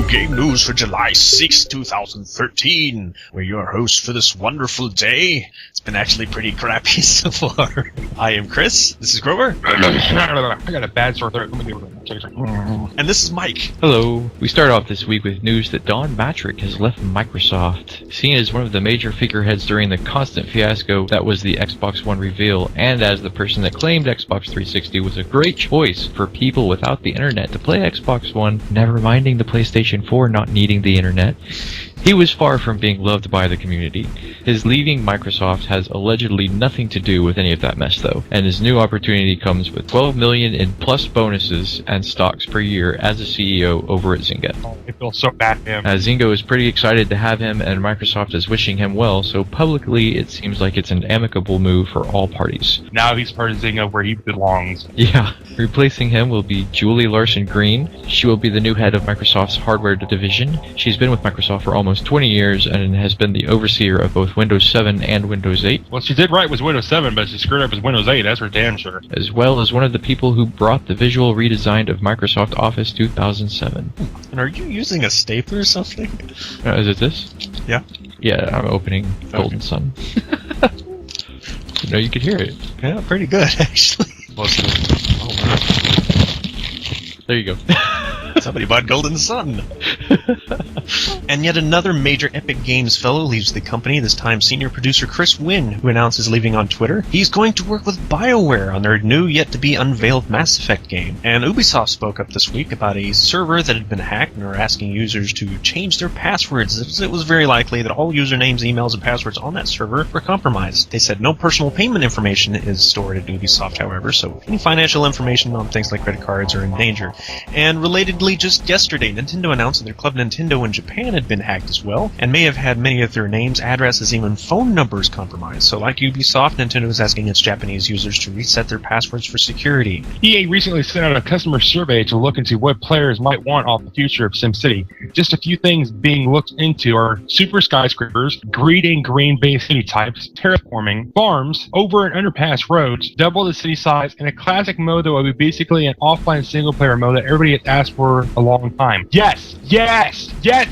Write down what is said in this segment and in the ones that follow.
to Game News for July 6, 2013. We're your hosts for this wonderful day. It's been actually pretty crappy so far. I am Chris. This is Grover. I got a bad sore throat. And this is Mike. Hello. We start off this week with news that Don Mattrick has left Microsoft. Seen as one of the major figureheads during the constant fiasco that was the Xbox One reveal, and as the person that claimed Xbox 360 was a great choice for people without the internet to play Xbox One, never minding the PlayStation 4 not needing the internet, he was far from being loved by the community. His leaving Microsoft has allegedly nothing to do with any of that mess though, and his new opportunity comes with $12 million in plus bonuses and stocks per year as a CEO over at Zynga. I feel so bad for him. Zynga is pretty excited to have him, and Microsoft is wishing him well, so publicly it seems like it's an amicable move for all parties. Now he's part of Zynga where he belongs. Yeah. Replacing him will be Julie Larson-Green. She will be the new head of Microsoft's hardware division. She's been with Microsoft for almost 20 years and has been the overseer of both Windows 7 and Windows 8. What she did right was Windows 7, but she screwed up with Windows 8, that's for damn sure. As well as one of the people who brought the visual redesign of Microsoft Office 2007. And are you using a stapler or something? Is it this? Yeah. Yeah, I'm opening Golden Sun. No, you could hear it. Yeah, pretty good, actually. There you go. Somebody bought Golden Sun. And yet another major Epic Games fellow leaves the company, this time senior producer Chris Wynn, who announces leaving on Twitter. He's going to work with BioWare on their new, yet-to-be-unveiled Mass Effect game. And Ubisoft spoke up this week about a server that had been hacked and are asking users to change their passwords. It was very likely that all usernames, emails, and passwords on that server were compromised. They said no personal payment information is stored at Ubisoft, however, so any financial information on things like credit cards are in danger. And relatedly, just yesterday, Nintendo announced that their Club Nintendo in Japan had been hacked as well, and may have had many of their names, addresses, even phone numbers compromised. So like Ubisoft, Nintendo is asking its Japanese users to reset their passwords for security. EA recently sent out a customer survey to look into what players might want off the future of SimCity. Just a few things being looked into are super skyscrapers, green and green-based city types, terraforming, farms, over and underpass roads, double the city size, and a classic mode that would be basically an offline single-player mode that everybody has asked for a long time. Yes,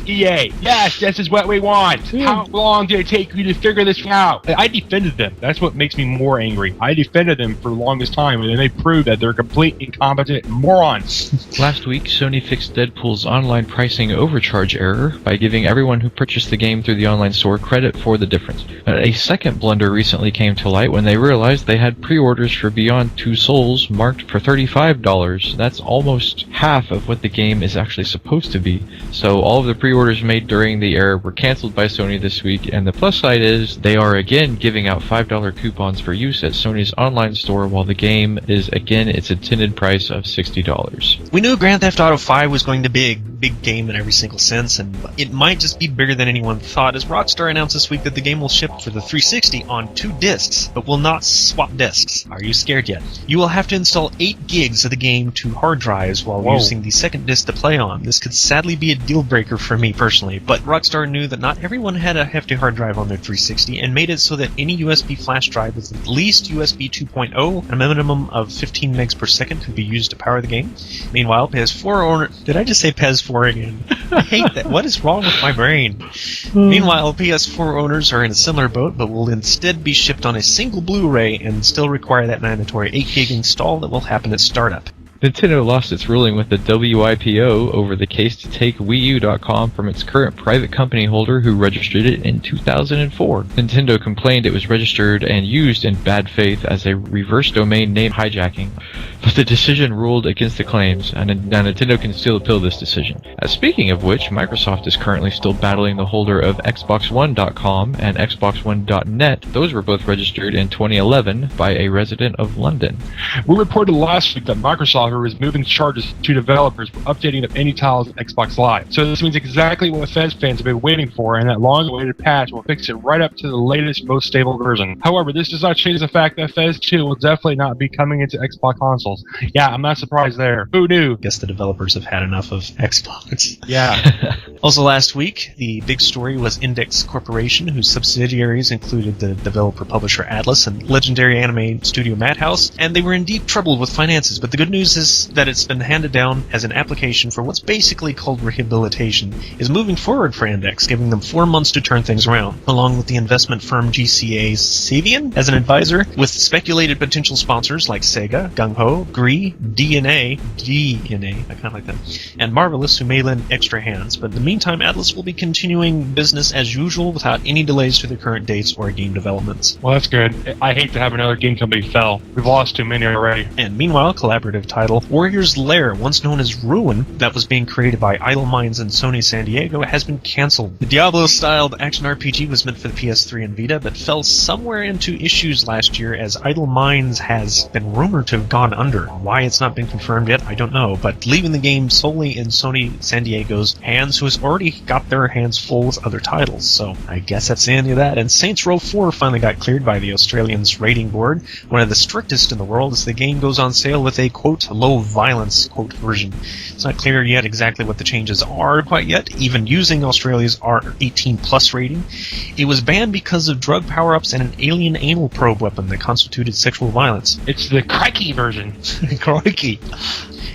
EA, yes, this is what we want. How long did it take you to figure this out? I defended them. That's what makes me more angry. I defended them for the longest time, and then they proved that they're complete incompetent morons. Last week, Sony fixed Deadpool's online pricing overcharge error by giving everyone who purchased the game through the online store credit for the difference. A second blunder recently came to light when they realized they had pre-orders for Beyond Two Souls marked for $35. That's almost half of what the game is actually supposed to be. So all of the pre-orders made during the error were cancelled by Sony this week, and the plus side is they are again giving out $5 coupons for use at Sony's online store, while the game is again its intended price of $60. We knew Grand Theft Auto 5 was going to be a big game in every single sense, and it might just be bigger than anyone thought, as Rockstar announced this week that the game will ship for the 360 on 2 discs, but will not swap discs. Are you scared yet? You will have to install 8 gigs of the game to hard drives while using the second disc to play on. This could sadly be a deal breaker for me personally, but Rockstar knew that not everyone had a hefty hard drive on their 360 and made it so that any USB flash drive with at least USB 2.0 and a minimum of 15 megs per second could be used to power the game. Meanwhile, PS4 owner... Did I just say PS4 again? I hate that. What is wrong with my brain? Meanwhile, PS4 owners are in a similar boat, but will instead be shipped on a single Blu-ray and still require that mandatory 8 gig install that will happen at startup. Nintendo lost its ruling with the WIPO over the case to take Wii U.com from its current private company holder who registered it in 2004. Nintendo complained it was registered and used in bad faith as a reverse domain name hijacking, but the decision ruled against the claims, and now Nintendo can still appeal this decision. Speaking of which, Microsoft is currently still battling the holder of Xbox1.com and Xbox1.net. Those were both registered in 2011 by a resident of London. We reported last week that Microsoft is moving charges to developers for updating of any titles in Xbox Live. So this means exactly what Fez fans have been waiting for, and that long-awaited patch will fix it right up to the latest, most stable version. However, this does not change the fact that Fez 2 will definitely not be coming into Xbox consoles. Yeah, I'm not surprised there. Who knew? Guess the developers have had enough of Xbox. Yeah. Also last week, the big story was Index Corporation, whose subsidiaries included the developer-publisher Atlas and legendary anime studio Madhouse, and they were in deep trouble with finances. But the good news practice that it's been handed down as an application for what's basically called rehabilitation is moving forward for Index, giving them 4 months to turn things around, along with the investment firm GCA Savian as an advisor, with speculated potential sponsors like Sega, Gung-Ho, Gree, DNA, I kind of like that, and Marvelous, who may lend extra hands. But in the meantime, Atlas will be continuing business as usual without any delays to their current dates or game developments. Well, that's good. I hate to have another game company fail. We've lost too many already. And meanwhile, collaborative title Warrior's Lair, once known as Ruin, that was being created by Idle Minds and Sony San Diego, has been cancelled. The Diablo-styled action RPG was meant for the PS3 and Vita, but fell somewhere into issues last year as Idle Minds has been rumored to have gone under. Why it's not been confirmed yet, I don't know, but leaving the game solely in Sony San Diego's hands, who has already got their hands full with other titles. So I guess that's the end of that. And Saints Row 4 finally got cleared by the Australians rating board, one of the strictest in the world, as the game goes on sale with a, quote, low violence, quote, version. It's not clear yet exactly what the changes are quite yet, even using Australia's R18 plus rating. It was banned because of drug power-ups and an alien anal probe weapon that constituted sexual violence. It's the crikey version. Crikey.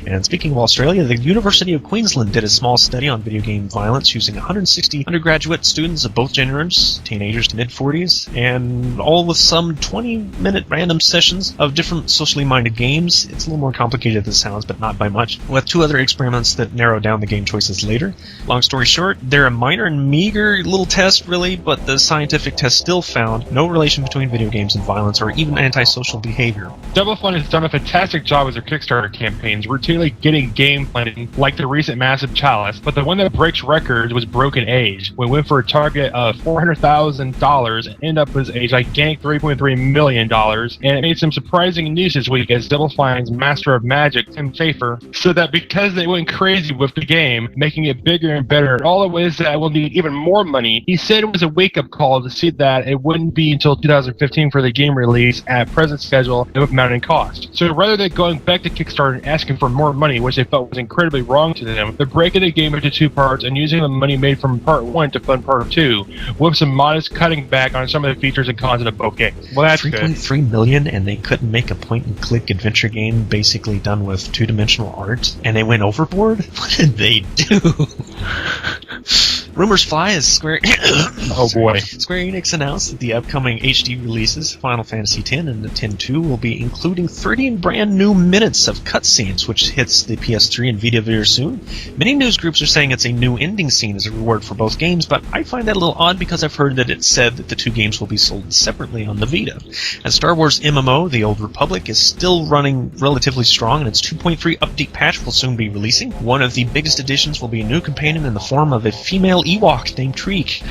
And speaking of Australia, the University of Queensland did a small study on video game violence using 160 undergraduate students of both genders, teenagers to mid-40s, and all with some 20-minute random sessions of different socially minded games. It's a little more complicated than it sounds, but not by much, with 2 other experiments that narrow down the game choices later. Long story short, they're a minor and meager little test, really, but the scientific test still found no relation between video games and violence or even antisocial behavior. Double Fun has done a fantastic job with their Kickstarter campaigns, routinely getting game planning like the recent Massive Chalice, but the one that breaks records was Broken Age. We went for a target of $400,000 and ended up with a gigantic $3.3 million, and it made some surprising news this week as Double Fine's Master of Magic, Tim Schafer, said that because they went crazy with the game, making it bigger and better, and all it was that will need even more money, he said it was a wake-up call to see that it wouldn't be until 2015 for the game release at present schedule and with mounting cost. So rather than going back to Kickstarter and asking for more money, which they felt was incredibly wrong to them, they're breaking the game into 2 parts and using the money made from part 1 to fund part 2, with some modest cutting back on some of the features and content of both games. Well, that's good. $3.3 million, and they couldn't make a point-and-click adventure game basically done with 2-dimensional art, and they went overboard? What did they do? Rumors fly as Square Enix announced that the upcoming HD releases, Final Fantasy X and X-2, will be including 30 brand new minutes of cutscenes, which hits the PS3 and Vita very soon. Many news groups are saying it's a new ending scene as a reward for both games, but I find that a little odd because I've heard that it said that the 2 games will be sold separately on the Vita. And Star Wars MMO, The Old Republic, is still running relatively strong, and its 2.3 update patch will soon be releasing. One of the biggest additions will be a new companion in the form of a female Ewok named Treek.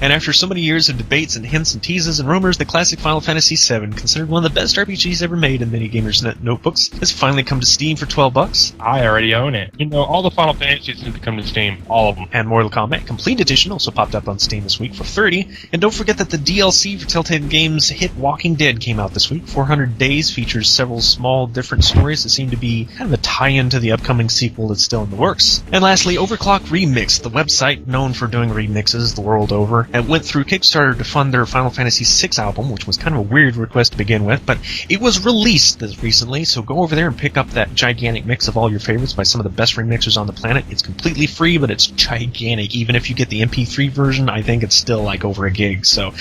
And after so many years of debates and hints and teases and rumors, the classic Final Fantasy VII, considered one of the best RPGs ever made in many gamers' notebooks, has finally come to Steam for $12. I already own it. You know, all the Final Fantasies need to come to Steam. All of them. And Mortal Kombat Complete Edition also popped up on Steam this week for $30. And don't forget that the DLC for Telltale Games' hit Walking Dead came out this week. 400 Days features several small different stories that seem to be kind of a tie-in to the upcoming sequel that's still in the works. And lastly, Overclock Remix, the website known for doing remixes the world over, and went through Kickstarter to fund their Final Fantasy VI album, which was kind of a weird request to begin with, but it was released this recently, so go over there and pick up that gigantic mix of all your favorites by some of the best remixers on the planet. It's completely free, but it's gigantic. Even if you get the MP3 version, I think it's still like over a gig. So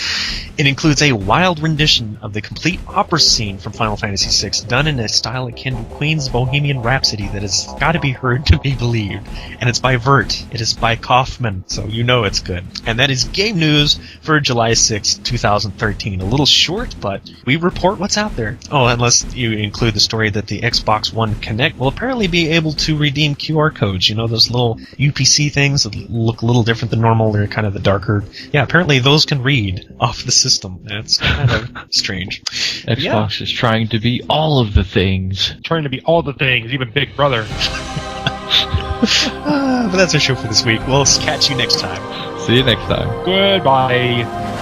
it includes a wild rendition of the complete opera scene from Final Fantasy VI, done in a style akin to Queen's Bohemian Rhapsody that has got to be heard to be believed. And it's by Vert. It is by Kaufman, so you know it's good. And that is game news for July 6, 2013. A little short, but we report what's out there. Oh, unless you include the story that the Xbox One Connect will apparently be able to redeem QR codes. You know, those little UPC things that look a little different than normal. They're kind of the darker. Yeah, apparently those can read off the system. That's kind of strange. Xbox is trying to be all of the things. Trying to be all the things, even Big Brother. But that's our show for this week. We'll catch you next time. See you next time. Goodbye.